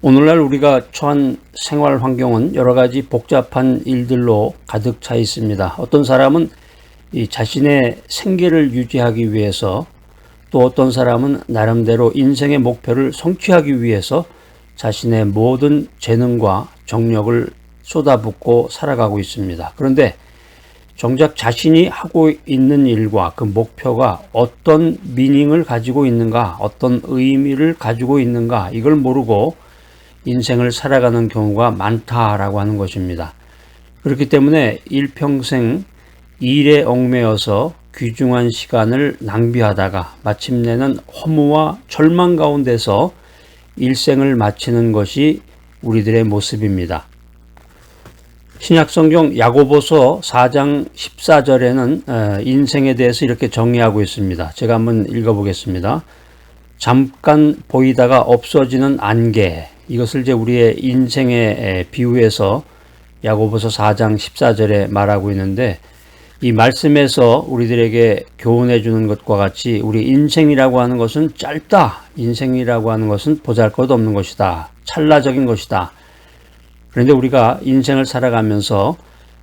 오늘날 우리가 처한 생활 환경은 여러 가지 복잡한 일들로 가득 차 있습니다. 어떤 사람은 이 자신의 생계를 유지하기 위해서, 또 어떤 사람은 나름대로 인생의 목표를 성취하기 위해서 자신의 모든 재능과 정력을 쏟아붓고 살아가고 있습니다. 그런데 정작 자신이 하고 있는 일과 그 목표가 어떤 미닝을 가지고 있는가, 어떤 의미를 가지고 있는가, 이걸 모르고 인생을 살아가는 경우가 많다라고 하는 것입니다. 그렇기 때문에 일평생 일에 얽매여서 귀중한 시간을 낭비하다가 마침내는 허무와 절망 가운데서 일생을 마치는 것이 우리들의 모습입니다. 신약성경 야고보서 4장 14절에는 인생에 대해서 이렇게 정의하고 있습니다. 제가 한번 읽어보겠습니다. 잠깐 보이다가 없어지는 안개, 이것을 이제 우리의 인생에 비유해서 야고보서 4장 14절에 말하고 있는데, 이 말씀에서 우리들에게 교훈해 주는 것과 같이 우리 인생이라고 하는 것은 짧다. 인생이라고 하는 것은 보잘것없는 것이다. 찰나적인 것이다. 그런데 우리가 인생을 살아가면서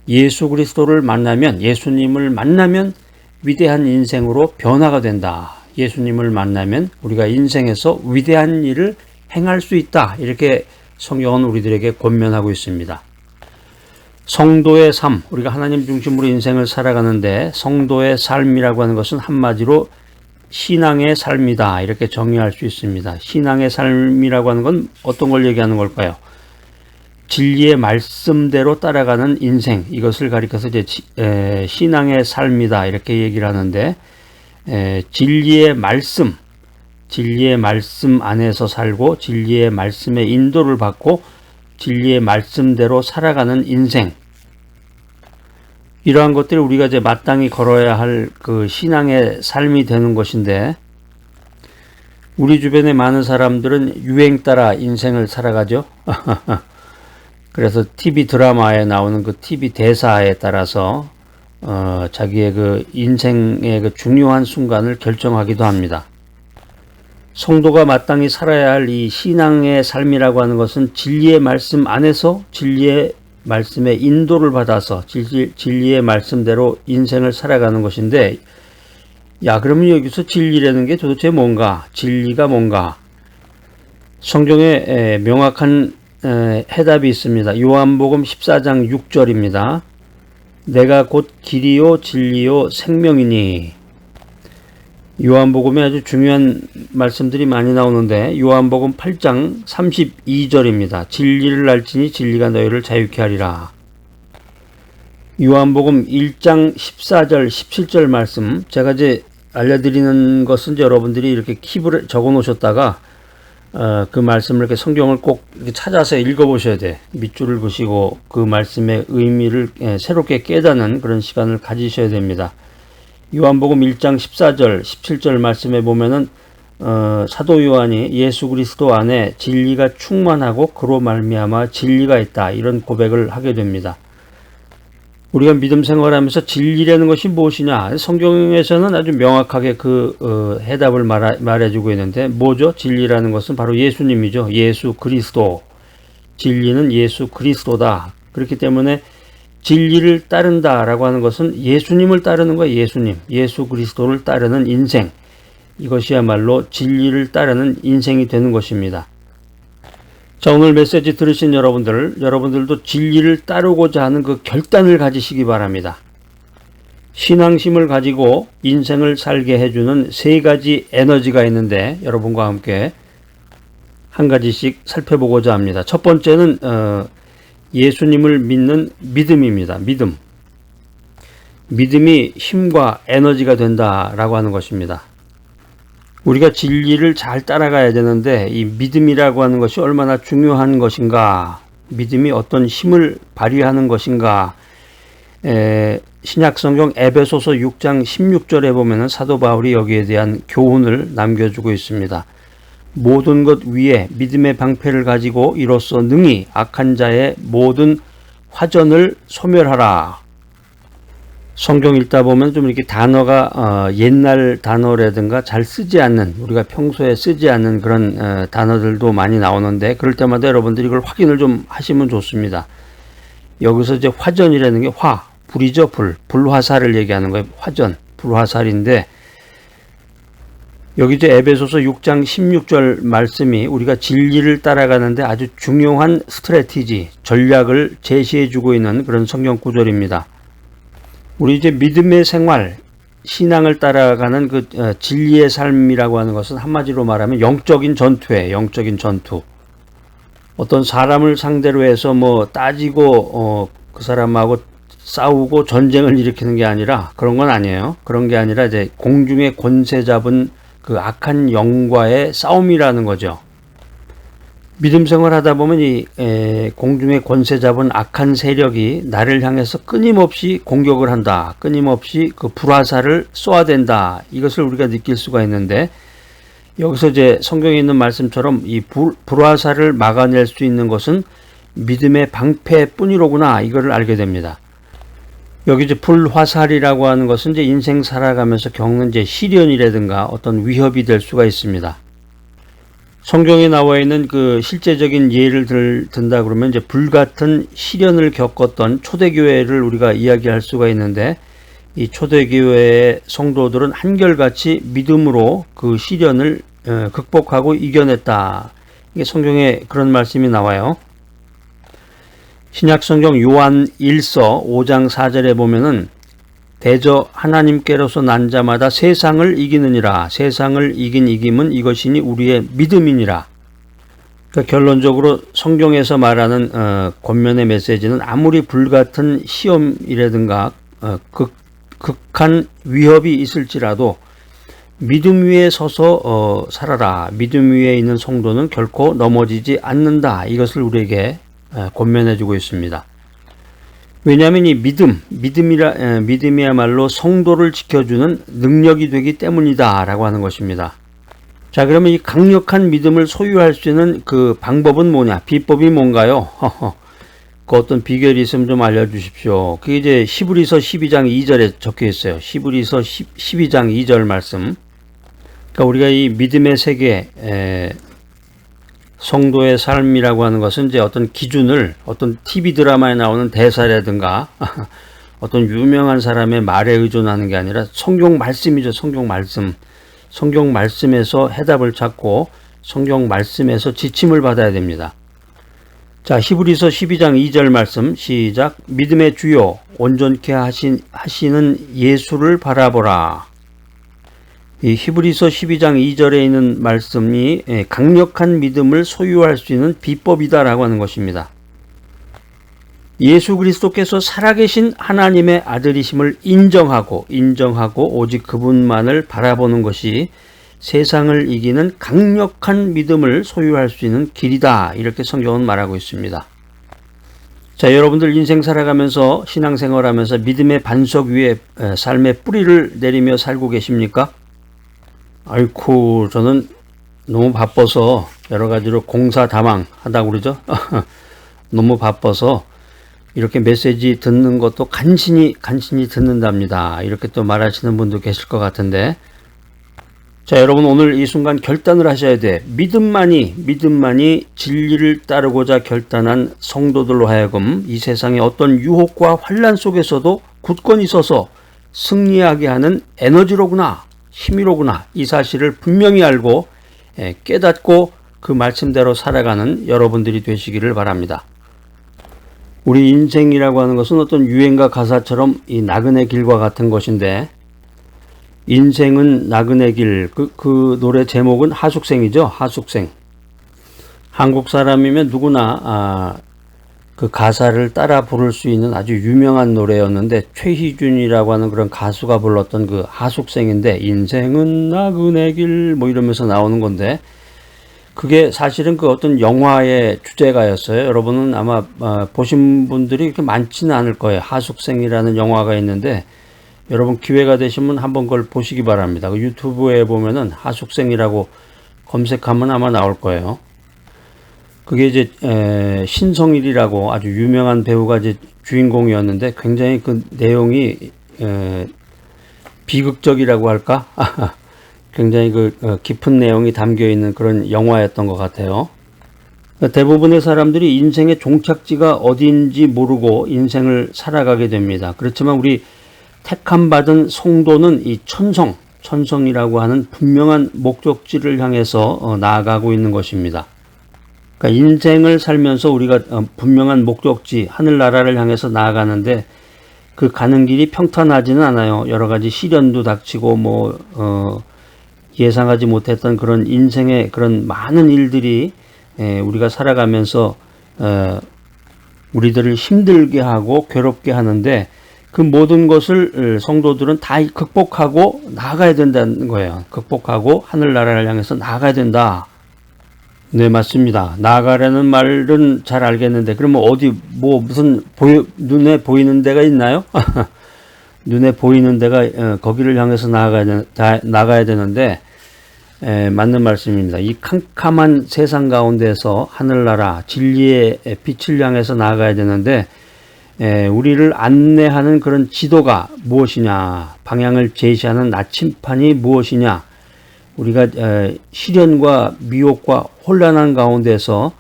예수 그리스도를 만나면, 예수님을 만나면 위대한 인생으로 변화가 된다. 예수님을 만나면 우리가 인생에서 위대한 일을 행할 수 있다. 이렇게 성경은 우리들에게 권면하고 있습니다. 성도의 삶, 우리가 하나님 중심으로 인생을 살아가는데 성도의 삶이라고 하는 것은 한마디로 신앙의 삶이다. 이렇게 정의할 수 있습니다. 신앙의 삶이라고 하는 건 어떤 걸 얘기하는 걸까요? 진리의 말씀대로 따라가는 인생, 이것을 가리켜서 이제 신앙의 삶이다. 이렇게 얘기를 하는데, 진리의 말씀 안에서 살고 진리의 말씀의 인도를 받고 진리의 말씀대로 살아가는 인생, 이러한 것들이 우리가 이제 마땅히 걸어야 할 그 신앙의 삶이 되는 것인데, 우리 주변의 많은 사람들은 유행 따라 인생을 살아가죠. 그래서 TV 드라마에 나오는 그 TV 대사에 따라서 자기의 그 인생의 그 중요한 순간을 결정하기도 합니다. 성도가 마땅히 살아야 할 이 신앙의 삶이라고 하는 것은 진리의 말씀 안에서 진리의 말씀의 인도를 받아서 진리의 말씀대로 인생을 살아가는 것인데, 그러면 여기서 진리라는 게 도대체 뭔가? 진리가 뭔가? 성경에 명확한 해답이 있습니다. 요한복음 14장 6절입니다. 내가 곧 길이요 진리요 생명이니. 요한복음에 아주 중요한 말씀들이 많이 나오는데, 요한복음 8장 32절입니다. 진리를 알지니 진리가 너희를 자유케 하리라. 요한복음 1장 14절 17절 말씀, 제가 이제 알려드리는 것은 여러분들이 이렇게 킵을 적어 놓으셨다가 그 말씀을 이렇게 성경을 꼭 이렇게 찾아서 읽어보셔야 돼. 밑줄을 그시고 그 말씀의 의미를 새롭게 깨닫는 그런 시간을 가지셔야 됩니다. 요한복음 1장 14절 17절 말씀에 보면은 사도 요한이 예수 그리스도 안에 진리가 충만하고 그로 말미암아 진리가 있다, 이런 고백을 하게 됩니다. 우리가 믿음 생활하면서 진리라는 것이 무엇이냐? 성경에서는 아주 명확하게 그 해답을 말해주고 있는데, 뭐죠? 진리라는 것은 바로 예수님이죠. 예수 그리스도. 진리는 예수 그리스도다. 그렇기 때문에 진리를 따른다라고 하는 것은 예수님을 따르는 거예요. 예수님, 예수 그리스도를 따르는 인생, 이것이야말로 진리를 따르는 인생이 되는 것입니다. 자, 오늘 메시지 들으신 여러분들도 진리를 따르고자 하는 그 결단을 가지시기 바랍니다. 신앙심을 가지고 인생을 살게 해주는 세 가지 에너지가 있는데, 여러분과 함께 한 가지씩 살펴보고자 합니다. 첫 번째는 예수님을 믿는 믿음입니다. 믿음이 힘과 에너지가 된다라고 하는 것입니다. 우리가 진리를 잘 따라가야 되는데, 이 믿음이라고 하는 것이 얼마나 중요한 것인가, 믿음이 어떤 힘을 발휘하는 것인가. 신약성경 에베소서 6장 16절에 보면은 사도 바울이 여기에 대한 교훈을 남겨주고 있습니다. 모든 것 위에 믿음의 방패를 가지고 이로써 능히 악한 자의 모든 화전을 소멸하라. 성경 읽다 보면 좀 이렇게 단어가 옛날 단어라든가 잘 쓰지 않는, 우리가 평소에 쓰지 않는 그런 단어들도 많이 나오는데, 그럴 때마다 여러분들이 이걸 확인을 좀 하시면 좋습니다. 여기서 이제 화전이라는 게 불이죠. 불화살을 얘기하는 거예요. 화전, 불화살인데, 여기 이제 에베소서 6장 16절 말씀이 우리가 진리를 따라가는데 아주 중요한 스트래티지, 전략을 제시해주고 있는 그런 성경 구절입니다. 우리 이제 믿음의 생활, 신앙을 따라가는 그 진리의 삶이라고 하는 것은 한마디로 말하면 영적인 전투예요. 영적인 전투. 어떤 사람을 상대로 해서 뭐 따지고 그 사람하고 싸우고 전쟁을 일으키는 게 아니라, 그런 건 아니에요. 그런 게 아니라 이제 공중의 권세 잡은 그 악한 영과의 싸움이라는 거죠. 믿음 생활 하다 보면 이 공중의 권세 잡은 악한 세력이 나를 향해서 끊임없이 공격을 한다. 끊임없이 그 불화살을 쏘아댄다. 이것을 우리가 느낄 수가 있는데, 여기서 이제 성경에 있는 말씀처럼 이 불화살을 막아낼 수 있는 것은 믿음의 방패뿐이로구나. 이거를 알게 됩니다. 여기 이제 불화살이라고 하는 것은 이제 인생 살아가면서 겪는 이제 시련이라든가 어떤 위협이 될 수가 있습니다. 성경에 나와 있는 그 실제적인 예를 든다 그러면 이제 불같은 시련을 겪었던 초대교회를 우리가 이야기할 수가 있는데, 이 초대교회의 성도들은 한결같이 믿음으로 그 시련을 극복하고 이겨냈다. 이게 성경에 그런 말씀이 나와요. 신약성경 요한 1서 5장 4절에 보면은 대저 하나님께로서 난 자마다 세상을 이기느니라. 세상을 이긴 이김은 이것이니 우리의 믿음이니라. 그러니까 결론적으로 성경에서 말하는 권면의 메시지는 아무리 불같은 시험이라든가 극한 위협이 있을지라도 믿음 위에 서서 살아라. 믿음 위에 있는 성도는 결코 넘어지지 않는다. 이것을 우리에게 권면해주고 있습니다. 왜냐하면 이 믿음이야말로 성도를 지켜주는 능력이 되기 때문이다 라고 하는 것입니다. 자, 그러면 이 강력한 믿음을 소유할 수 있는 그 방법은 뭐냐? 비법이 뭔가요? 그 어떤 비결이 있으면 좀 알려주십시오. 그게 이제 히브리서 12장 2절에 적혀 있어요. 히브리서 12장 2절 말씀. 그러니까 우리가 이 믿음의 세계, 성도의 삶이라고 하는 것은 이제 어떤 기준을 어떤 TV 드라마에 나오는 대사라든가 어떤 유명한 사람의 말에 의존하는 게 아니라 성경 말씀이죠. 성경 말씀. 성경 말씀에서 해답을 찾고 성경 말씀에서 지침을 받아야 됩니다. 자, 히브리서 12장 2절 말씀 시작. 믿음의 주요 온전케 하시는 예수를 바라보라. 이 히브리서 12장 2절에 있는 말씀이 강력한 믿음을 소유할 수 있는 비법이다라고 하는 것입니다. 예수 그리스도께서 살아계신 하나님의 아들이심을 인정하고 오직 그분만을 바라보는 것이 세상을 이기는 강력한 믿음을 소유할 수 있는 길이다. 이렇게 성경은 말하고 있습니다. 자, 여러분들 인생 살아가면서 신앙생활하면서 믿음의 반석 위에 삶의 뿌리를 내리며 살고 계십니까? 아이쿠, 저는 너무 바빠서 여러 가지로 공사다망 하다고 그러죠. 너무 바빠서 이렇게 메시지 듣는 것도 간신히 듣는답니다. 이렇게 또 말하시는 분도 계실 것 같은데, 자, 여러분 오늘 이 순간 결단을 하셔야 돼. 믿음만이 진리를 따르고자 결단한 성도들로 하여금 이 세상의 어떤 유혹과 환난 속에서도 굳건히 서서 승리하게 하는 에너지로구나, 힘이로구나, 이 사실을 분명히 알고 깨닫고 그 말씀대로 살아가는 여러분들이 되시기를 바랍니다. 우리 인생이라고 하는 것은 어떤 유행가 가사처럼 이 나그네 길과 같은 것인데, 인생은 나그네 길, 그 노래 제목은 하숙생이죠. 하숙생. 한국 사람이면 누구나 그 가사를 따라 부를 수 있는 아주 유명한 노래였는데, 최희준이라고 하는 그런 가수가 불렀던 그 하숙생인데, 인생은 나그네 길 뭐 이러면서 나오는 건데, 그게 사실은 그 어떤 영화의 주제가였어요. 여러분은 아마 보신 분들이 그렇게 많지는 않을 거예요. 하숙생이라는 영화가 있는데, 여러분 기회가 되시면 한번 그걸 보시기 바랍니다. 그 유튜브에 보면은 하숙생이라고 검색하면 아마 나올 거예요. 그게 이제 신성일이라고 아주 유명한 배우가 이제 주인공이었는데, 굉장히 그 내용이 비극적이라고 할까? 굉장히 깊은 내용이 담겨 있는 그런 영화였던 것 같아요. 대부분의 사람들이 인생의 종착지가 어디인지 모르고 인생을 살아가게 됩니다. 그렇지만 우리 택함 받은 성도는 이 천성이라고 하는 분명한 목적지를 향해서 나아가고 있는 것입니다. 그러니까 인생을 살면서 우리가 분명한 목적지, 하늘나라를 향해서 나아가는데 그 가는 길이 평탄하지는 않아요. 여러 가지 시련도 닥치고 예상하지 못했던 그런 인생의 그런 많은 일들이 우리가 살아가면서 우리들을 힘들게 하고 괴롭게 하는데 그 모든 것을 성도들은 다 극복하고 나아가야 된다는 거예요. 극복하고 하늘나라를 향해서 나아가야 된다. 네, 맞습니다. 나아가라는 말은 잘 알겠는데 그러면 어디 무슨 눈에 보이는 데가 있나요? 눈에 보이는 데가 거기를 향해서 나가야 되는데 맞는 말씀입니다. 이 캄캄한 세상 가운데서 하늘나라 진리의 빛을 향해서 나아가야 되는데 우리를 안내하는 그런 지도가 무엇이냐, 방향을 제시하는 나침판이 무엇이냐, 우리가 시련과 미혹과 혼란한 가운데서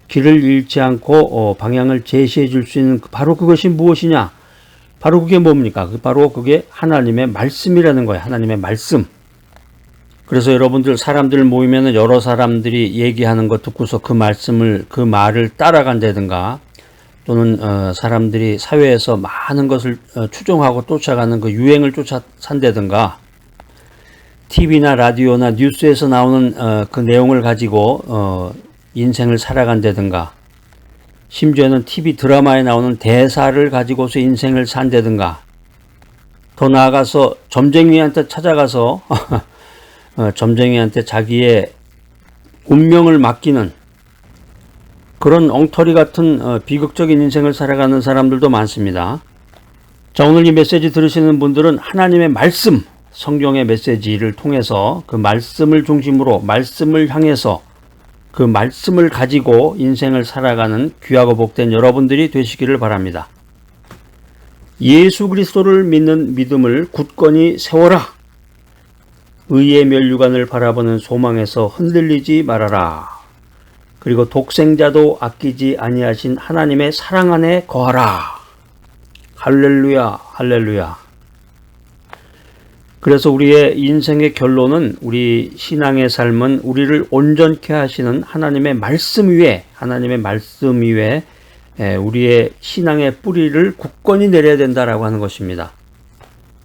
길을 잃지 않고 방향을 제시해 줄 수 있는 바로 그것이 무엇이냐, 바로 그게 뭡니까? 바로 그게 하나님의 말씀이라는 거예요. 하나님의 말씀. 그래서 여러분들 사람들 모이면 여러 사람들이 얘기하는 거 듣고서 그 말을 따라간다든가 또는 사람들이 사회에서 많은 것을 추종하고 쫓아가는 그 유행을 쫓아 산다든가 TV나 라디오나 뉴스에서 나오는 그 내용을 가지고 인생을 살아간다든가 심지어는 TV 드라마에 나오는 대사를 가지고서 인생을 산다든가 더 나아가서 점쟁이한테 찾아가서 점쟁이한테 자기의 운명을 맡기는 그런 엉터리 같은 비극적인 인생을 살아가는 사람들도 많습니다. 자, 오늘 이 메시지 들으시는 분들은 하나님의 말씀, 성경의 메시지를 통해서 그 말씀을 중심으로 말씀을 향해서 그 말씀을 가지고 인생을 살아가는 귀하고 복된 여러분들이 되시기를 바랍니다. 예수 그리스도를 믿는 믿음을 굳건히 세워라. 의의 면류관을 바라보는 소망에서 흔들리지 말아라. 그리고 독생자도 아끼지 아니하신 하나님의 사랑 안에 거하라. 할렐루야, 할렐루야. 그래서 우리의 인생의 결론은 우리 신앙의 삶은 우리를 온전케 하시는 하나님의 말씀 위에 우리의 신앙의 뿌리를 굳건히 내려야 된다라고 하는 것입니다.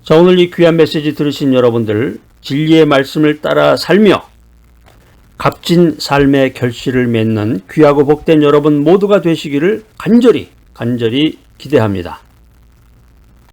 자, 오늘 이 귀한 메시지 들으신 여러분들 진리의 말씀을 따라 살며 값진 삶의 결실을 맺는 귀하고 복된 여러분 모두가 되시기를 간절히 기대합니다.